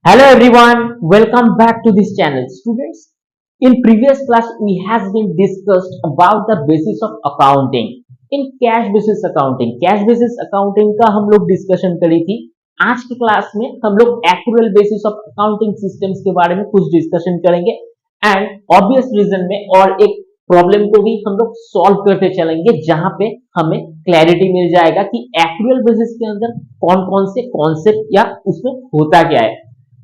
Hello everyone, welcome back to this channel. Students, in previous class we has been discussed about the basis of accounting. In cash basis accounting का हम लोग discussion करी थी. आज की class में हम लोग actual basis of accounting systems के बारे में कुछ डिस्कशन करेंगे एंड ऑब्वियस रीजन में और एक प्रॉब्लम को भी हम लोग सॉल्व करते चलेंगे जहां पे हमें क्लैरिटी मिल जाएगा कि एक्चुअल बेसिस के अंदर कौन कौन से कॉन्सेप्ट या उसमें होता क्या है.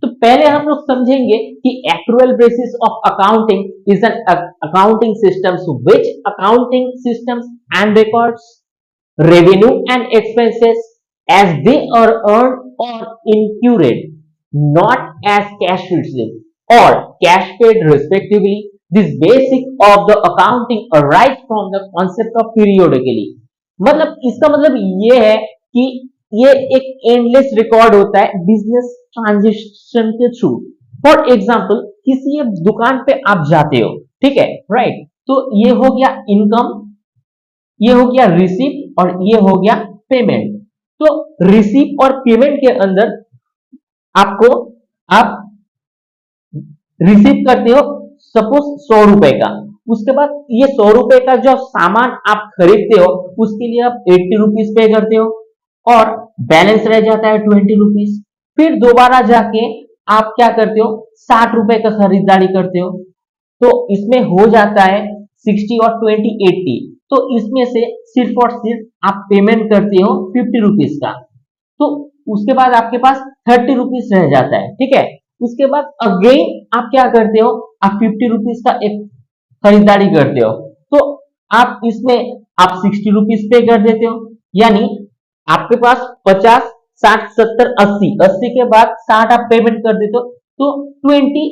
तो पहले हम लोग समझेंगे कि actual basis of accounting is an accounting systems which accounting systems and records revenue and expenses as they are earned or incurred, not as cash received or cash paid respectively. This basic of the accounting arise from the concept of periodically. मतलब इसका मतलब ये है कि ये एक endless record होता है बिजनेस ट्रांजेक्शन के थ्रू. फॉर एग्जाम्पल किसी एक दुकान पे आप जाते हो, ठीक है, राइट. तो ये हो गया इनकम, ये हो गया रिसीप और ये हो गया पेमेंट. तो रिसीप और पेमेंट के अंदर आपको आप रिसीव करते हो सपोज 100 रुपए का. उसके बाद ये 100 रुपए का जो सामान आप खरीदते हो उसके लिए आप 80 रुपीज पे करते हो और बैलेंस रह जाता है 20 रुपीज. फिर दोबारा जाके आप क्या करते हो 60 रुपए का खरीदारी करते हो. तो इसमें हो जाता है 60 और 20 80. तो इसमें से सिर्फ और सिर्फ आप पेमेंट करते हो 50 रुपीज का. तो उसके बाद आपके पास 30 रुपीज रह जाता है, ठीक है. उसके बाद अगेन आप क्या करते हो, आप 50 रुपीज का एक खरीदारी करते हो. तो आप इसमें आप 60 रुपीज पे कर देते हो. यानी आपके पास 50 60 70 80 80 के बाद 60 आप पेमेंट कर देते हो. तो 20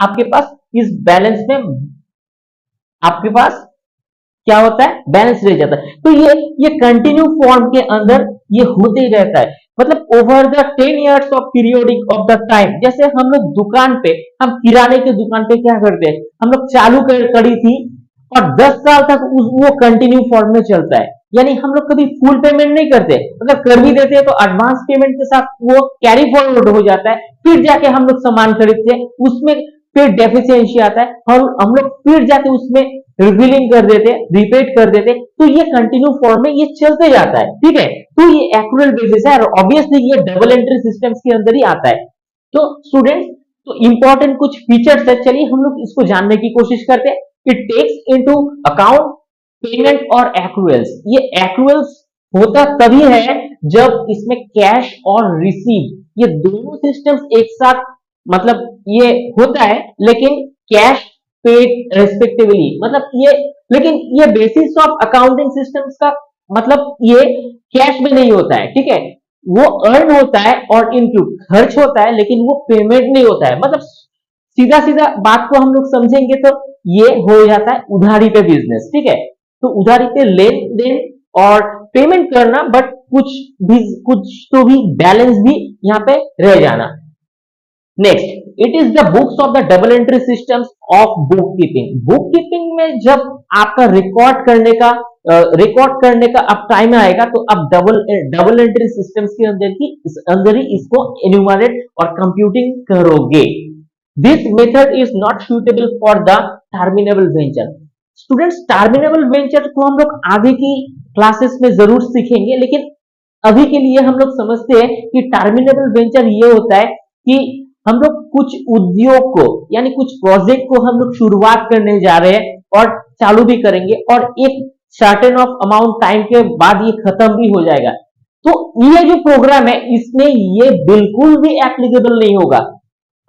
आपके पास इस बैलेंस में आपके पास क्या होता है, बैलेंस रह जाता है. तो ये कंटिन्यू फॉर्म के अंदर ये होते ही रहता है. मतलब over the 10 years of periodic of the time. जैसे हम लोग दुकान पे, हम किराने की दुकान पे क्या करते हैं, हम लोग चालू करी थी और 10 साल तक वो कंटिन्यू फॉर्म में चलता है. यानी हम लोग कभी फुल पेमेंट नहीं करते, मतलब कर भी देते हैं तो एडवांस पेमेंट के साथ वो कैरी फॉरवर्ड हो जाता है. फिर जाके हम लोग सामान खरीदते हैं, उसमें फिर डेफिशिएंसी आता है और हम लोग फिर जाके उसमें रिफिलिंग कर देते, रिपेट कर देते. तो ये कंटिन्यू फॉर्म में ये चलते जाता है, ठीक है. तो ये एक्चुअल बेसिस है और ऑब्वियसली ये डबल एंट्री सिस्टम्स के अंदर ही आता है. तो स्टूडेंट्स, तो इंपॉर्टेंट कुछ फीचर्स है, चलिए हम लोग इसको जानने की कोशिश करते हैं. It takes into account payment और एक्रूअल्स. ये एक्रूअल्स होता तभी है जब इसमें कैश और रिसीव ये दोनों सिस्टम्स एक साथ, मतलब ये होता है लेकिन कैश पेड रेस्पेक्टिवली, मतलब ये, लेकिन ये बेसिस ऑफ अकाउंटिंग सिस्टम्स का मतलब ये कैश में नहीं होता है, ठीक है. वो अर्न होता है और इनक्लूड खर्च होता है लेकिन वो पेमेंट नहीं होता है. मतलब सीधा सीधा बात को हम लोग समझेंगे तो ये हो जाता है उधारी पे बिजनेस, ठीक है. तो उधारी पे लेन देन और पेमेंट करना, बट कुछ तो भी बैलेंस भी यहाँ पे रह जाना. Next, it is the books of the double entry systems of book keeping. Book keeping में जब आपका रिकॉर्ड करने का अब टाइम आएगा तो आप डबल एंट्री सिस्टम्स के अंदर ही इसको एन्यूमरेट और कंप्यूटिंग करोगे. This method is not suitable for the terminable venture. Students, terminable venture को हम लोग आगे की क्लासेस में जरूर सीखेंगे, लेकिन अभी के लिए हम लोग समझते हैं कि टर्मिनेबल वेंचर ये होता है कि हम लोग कुछ उद्योग को यानी कुछ प्रोजेक्ट को हम लोग शुरुआत करने जा रहे हैं और चालू भी करेंगे और एक सर्टेन ऑफ अमाउंट टाइम के बाद ये खत्म भी हो जाएगा. तो ये जो प्रोग्राम है इसमें ये बिल्कुल भी एप्लीकेबल नहीं होगा.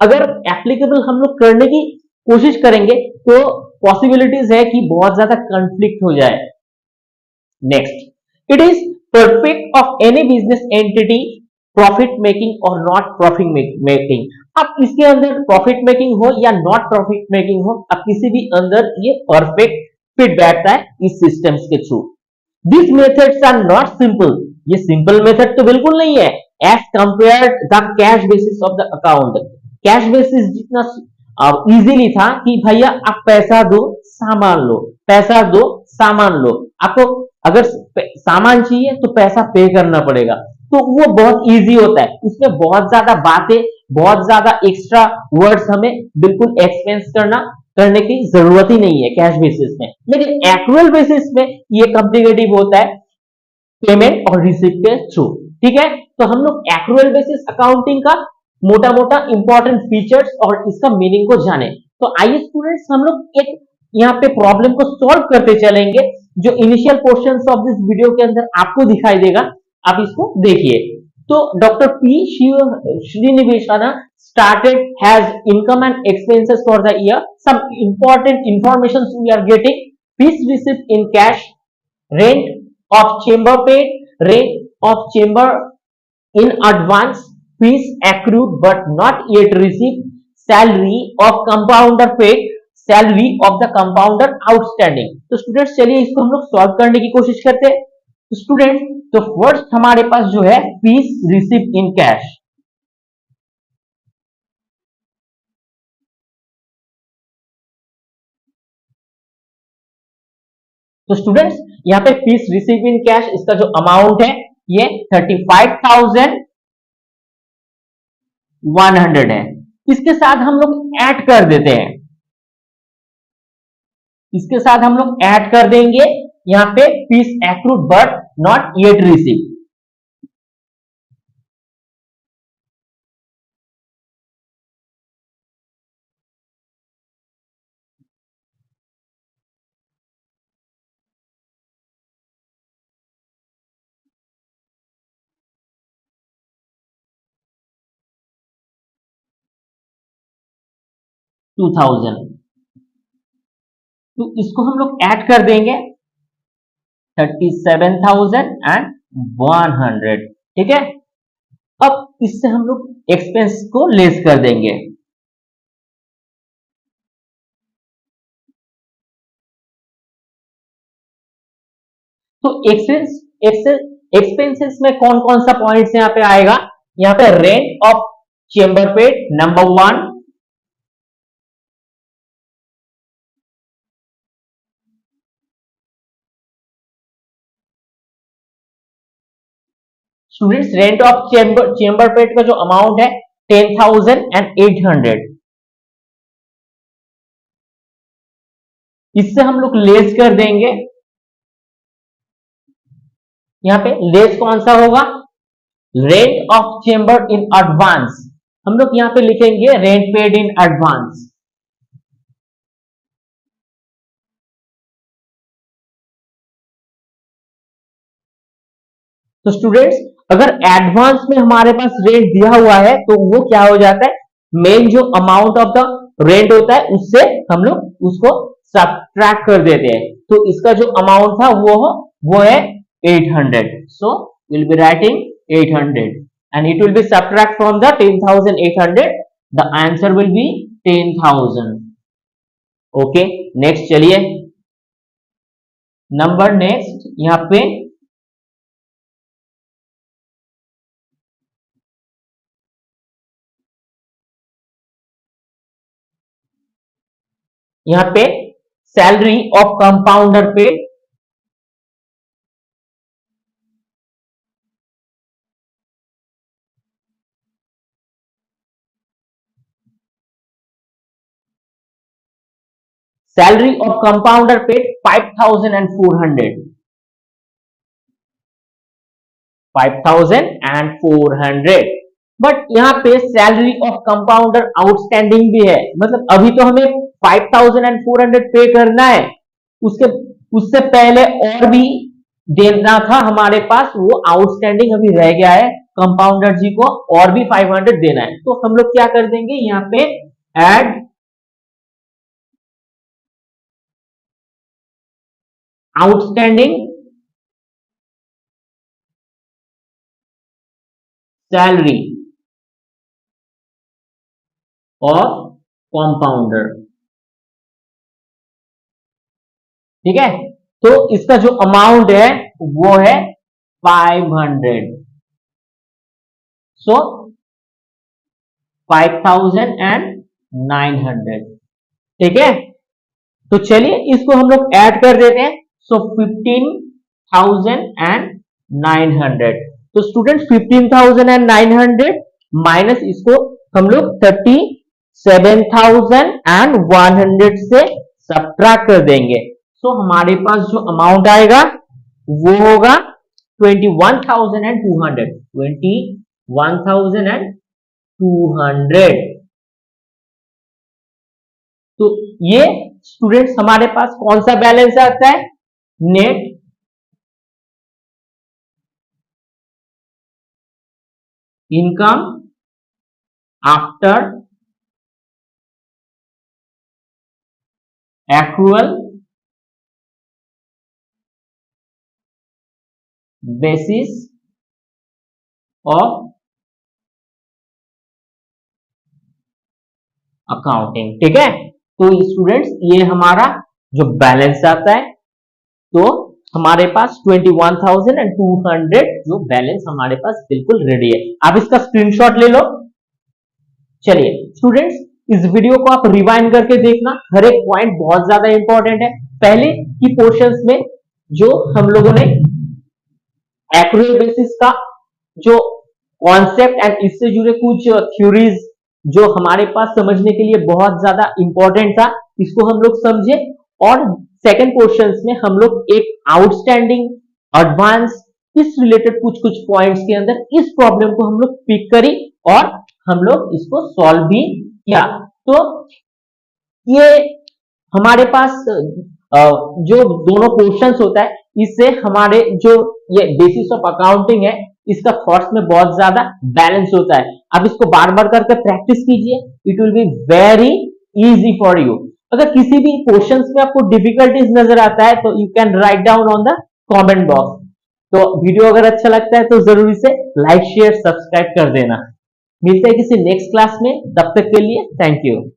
अगर एप्लीकेबल हम लोग करने की कोशिश करेंगे तो पॉसिबिलिटीज है कि बहुत ज्यादा कंफ्लिक्ट हो जाए. Next, it is perfect of any business entity profit making और नॉट प्रॉफिट मेकिंग. अब इसके अंदर प्रॉफिट मेकिंग हो या नॉट प्रॉफिट मेकिंग हो, अब किसी भी अंदर ये परफेक्ट फिट बैठता है इस सिस्टम्स के थ्रू. This methods are not simple. ये सिंपल मेथड तो बिल्कुल नहीं है as compare the cash basis of the account. Cash basis जितना इजीली था कि भैया आप पैसा दो सामान लो, पैसा दो सामान लो. आपको अगर सामान चाहिए तो पैसा पे करना पड़ेगा, तो वो बहुत इजी होता है. उसमें बहुत ज्यादा बातें बहुत ज्यादा एक्स्ट्रा वर्ड्स हमें बिल्कुल एक्सपेंस करने की जरूरत ही नहीं है कैश बेसिस में। लेकिन एक्रुअल बेसिस में ये कॉम्प्लिकेटिव होता है पेमेंट और रिसीट के थ्रू। ठीक है, तो हम लोग एक्रुअल बेसिस अकाउंटिंग का मोटा मोटा इंपॉर्टेंट फीचर्स और इसका मीनिंग को जाने। तो आइए स्टूडेंट्स हम लोग एक यहाँ पे प्रॉब्लम को सॉल्व करते चलेंगे जो initial portions of this video के अंदर आपको दिखाई देगा, आप इसको देखिए। तो doctor P Srinivasan started has income and expenses for the year. Some important information we are getting: fees received in cash, rent of chamber paid, rent of chamber in advance, fees accrued but not yet received, salary of compounder paid, salary of the compounder outstanding. तो students चलिए इसको हम लोग solve करने की कोशिश करते हैं। तो स्टूडेंट्स तो फर्स्ट हमारे पास जो है फीस रिसीव इन कैश। तो स्टूडेंट्स यहाँ पे फीस रिसीव इन कैश इसका जो अमाउंट है ये 35,100 है। इसके साथ हम लोग ऐड कर देते हैं, इसके साथ हम लोग ऐड कर देंगे यहां पे fees accrued but not yet receive. To 2000, तो इसको हम लोग ऐड कर देंगे 37,100। ठीक है, अब इससे हम लोग एक्सपेंस को लेस कर देंगे। तो एक्सपेंसेस में कौन कौन सा पॉइंट्स यहाँ पे आएगा? यहाँ पे rent of chamber paid number 1, students rent of chamber paid का जो अमाउंट है 10,800, इससे हम लोग लेस कर देंगे। यहाँ पे लेस कौन सा होगा? Rent of chamber in advance, हम लोग यहाँ पे लिखेंगे रेंट पेड इन एडवांस। तो स्टूडेंट्स अगर एडवांस में हमारे पास रेंट दिया हुआ है तो वो क्या हो जाता है, मेन जो अमाउंट ऑफ द रेंट होता है उससे हम लोग उसको सब्ट्रैक्ट कर देते हैं। तो इसका जो अमाउंट था वो है 800, so we'll be writing 800 and it will be subtract from the 10,800, the answer will be 10,000। Okay next चलिए, नंबर नेक्स्ट यहाँ पे सैलरी ऑफ कंपाउंडर पे salary of compounder paid 5,400, 5,400। But यहाँ पे सैलरी ऑफ कंपाउंडर आउटस्टैंडिंग भी है, मतलब अभी तो हमें 5,400 पे करना है, उससे पहले और भी देना था हमारे पास, वो आउटस्टैंडिंग अभी रह गया है, कंपाउंडर जी को और भी 500 देना है। तो हम लोग क्या कर देंगे यहाँ पे add outstanding salary of compounder. ठीक है, तो इसका जो अमाउंट है वो है 500, सो 5,900। ठीक है, तो चलिए इसको हम लोग ऐड कर देते हैं। सो 15,900, तो स्टूडेंट 15,900 माइनस इसको हम लोग 37,100 से सब्ट्रैक्ट कर देंगे। सो हमारे पास जो अमाउंट आएगा वो होगा 21,200। 21,200। तो ये स्टूडेंट्स हमारे पास कौन सा बैलेंस आता है? Net income after accrual basis of accounting. ठीक है, तो स्टूडेंट्स ये हमारा जो बैलेंस आता है, तो हमारे पास 21,200 जो बैलेंस हमारे पास बिल्कुल रेडी है। आप इसका स्क्रीनशॉट ले लो। चलिए स्टूडेंट्स, इस वीडियो को आप रिवाइंड करके देखना, हर एक पॉइंट बहुत ज्यादा इंपॉर्टेंट है। पहले की पोर्शंस में जो हम लोगों ने एक्यूरेट बेसिस का जो कॉन्सेप्ट एंड इससे जुड़े कुछ थ्योरीज जो हमारे पास समझने के लिए बहुत ज्यादा इंपॉर्टेंट था, इसको हम लोग समझे। और सेकंड पोर्शंस में हम लोग एक आउटस्टैंडिंग, एडवांस, इस रिलेटेड कुछ कुछ पॉइंट्स के अंदर इस प्रॉब्लम को हम लोग पिक करी और हम लोग इसको सॉल्व भी किया। तो ये हमारे पास जो दोनों पोर्शंस होता है, इससे हमारे जो ये बेसिस ऑफ अकाउंटिंग है, इसका थॉट्स में बहुत ज्यादा बैलेंस होता है। अब इसको बार बार करके प्रैक्टिस कीजिए, it will be very easy for you. अगर किसी भी पोर्शंस में आपको डिफिकल्टीज नजर आता है तो you can write down on the comment box. तो वीडियो अगर अच्छा लगता है तो जरूर इसे लाइक शेयर सब्सक्राइब कर देना। मिलते हैं किसी नेक्स्ट क्लास में, तब तक के लिए थैंक यू।